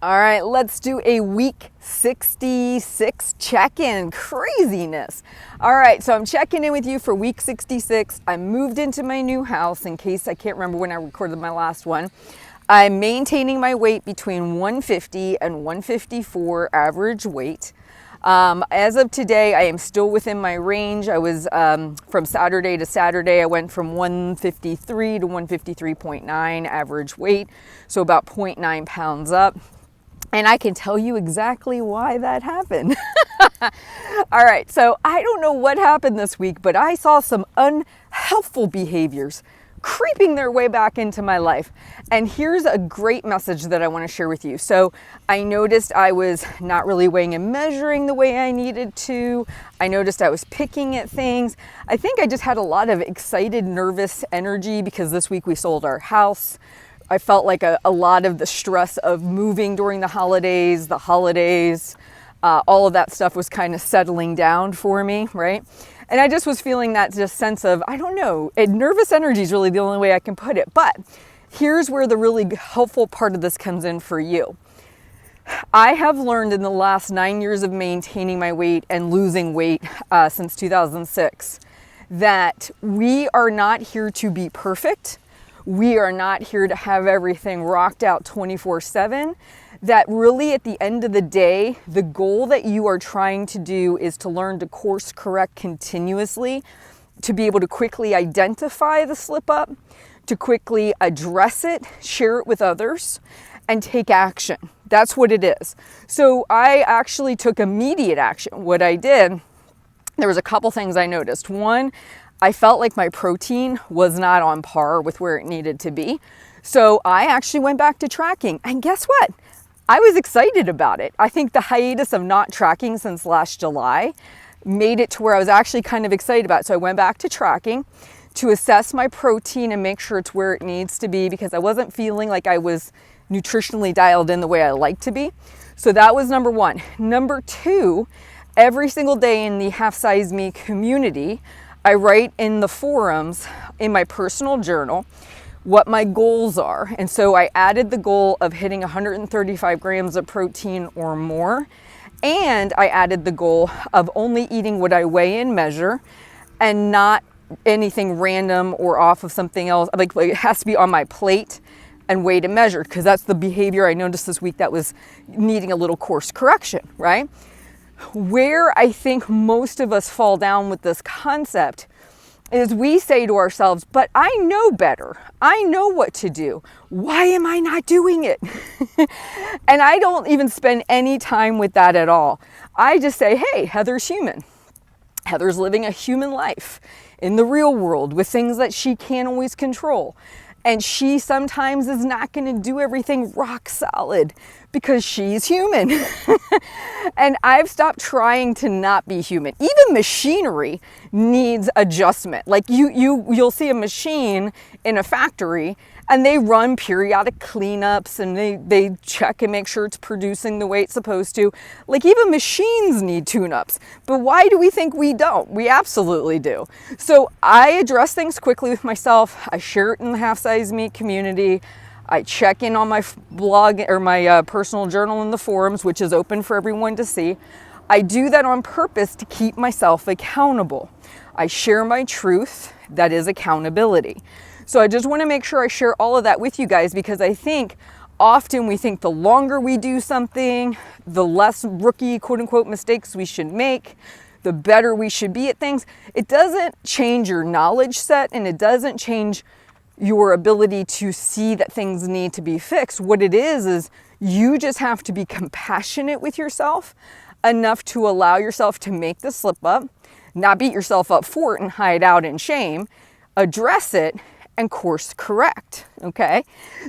All right, let's do a week 66 check-in. Craziness. All right, so I'm checking in with you for week 66. I moved into my new house, in case I can't remember when I recorded my last one. I'm maintaining my weight between 150 and 154 average weight. As of today, I am still within my range. I was from Saturday to Saturday, I went from 153 to 153.9 average weight, so about 0.9 pounds up. And I can tell you exactly why that happened. All right, so I don't know what happened this week, but I saw some unhelpful behaviors creeping their way back into my life. And here's a great message that I want to share with you. So I noticed I was not really weighing and measuring the way I needed to. I noticed I was picking at things. I think I just had a lot of excited, nervous energy because this week we sold our house. I felt like a lot of the stress of moving during the holidays, all of that stuff was kind of settling down for me, right? And I just was feeling that just sense of, I don't know, nervous energy is really the only way I can put it. But here's where the really helpful part of this comes in for you. I have learned in the last 9 years of maintaining my weight and losing weight since 2006 that we are not here to be perfect. We are not here to have everything rocked out 24/7. That really at the end of the day, the goal that you are trying to do is to learn to course correct continuously, to be able to quickly identify the slip up, to quickly address it, share it with others, and take action. That's what it is. So I actually took immediate action. What I did, there was a couple things I noticed. One, I felt like my protein was not on par with where it needed to be. So I actually went back to tracking. And guess what? I was excited about it. I think the hiatus of not tracking since last July made it to where I was actually kind of excited about it. So I went back to tracking to assess my protein and make sure it's where it needs to be because I wasn't feeling like I was nutritionally dialed in the way I like to be. So that was number one. Number two, every single day in the Half Size Me community, I write in the forums in my personal journal what my goals are. And so I added the goal of hitting 135 grams of protein or more. And I added the goal of only eating what I weigh and measure and not anything random or off of something else. Like it has to be on my plate and weighed and measured because that's the behavior I noticed this week that was needing a little course correction, right? Where I think most of us fall down with this concept is we say to ourselves, but I know better. I know what to do. Why am I not doing it? And I don't even spend any time with that at all. I just say, hey, Heather's human. Heather's living a human life in the real world with things that she can't always control. And she sometimes is not going to do everything rock solid because she's human. And I've stopped trying to not be human. Even machinery needs adjustment. Like you'll see a machine in a factory and they run periodic cleanups and they check and make sure it's producing the way it's supposed to. Like even machines need tune-ups. But why do we think we don't? We absolutely do. So I address things quickly with myself. I share it in the Half Size Me community. I check in on my blog or my personal journal in the forums, which is open for everyone to see. I do that on purpose to keep myself accountable. I share my truth. That is accountability. So I just want to make sure I share all of that with you guys because I think often we think the longer we do something, the less rookie quote unquote mistakes we should make, the better we should be at things. It doesn't change your knowledge set and it doesn't change your ability to see that things need to be fixed. What it is you just have to be compassionate with yourself enough to allow yourself to make the slip up, not beat yourself up for it and hide out in shame, address it and course correct, okay?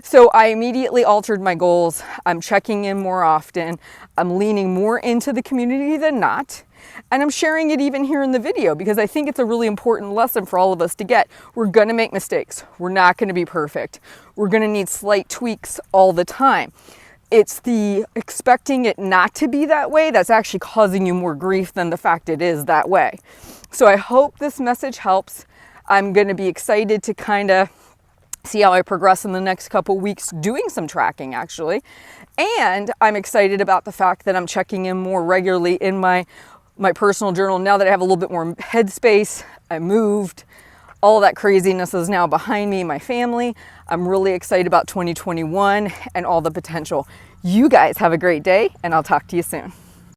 So I immediately altered my goals. I'm checking in more often. I'm leaning more into the community than not. And I'm sharing it even here in the video because I think it's a really important lesson for all of us to get. We're gonna make mistakes. We're not gonna be perfect. We're gonna need slight tweaks all the time. It's the expecting it not to be that way that's actually causing you more grief than the fact it is that way. So I hope this message helps. I'm gonna be excited to kind of see how I progress in the next couple weeks doing some tracking actually. And I'm excited about the fact that I'm checking in more regularly in my personal journal now that I have a little bit more headspace. I moved. All that craziness is now behind me, my family. I'm really excited about 2021 and all the potential. You guys have a great day, and I'll talk to you soon.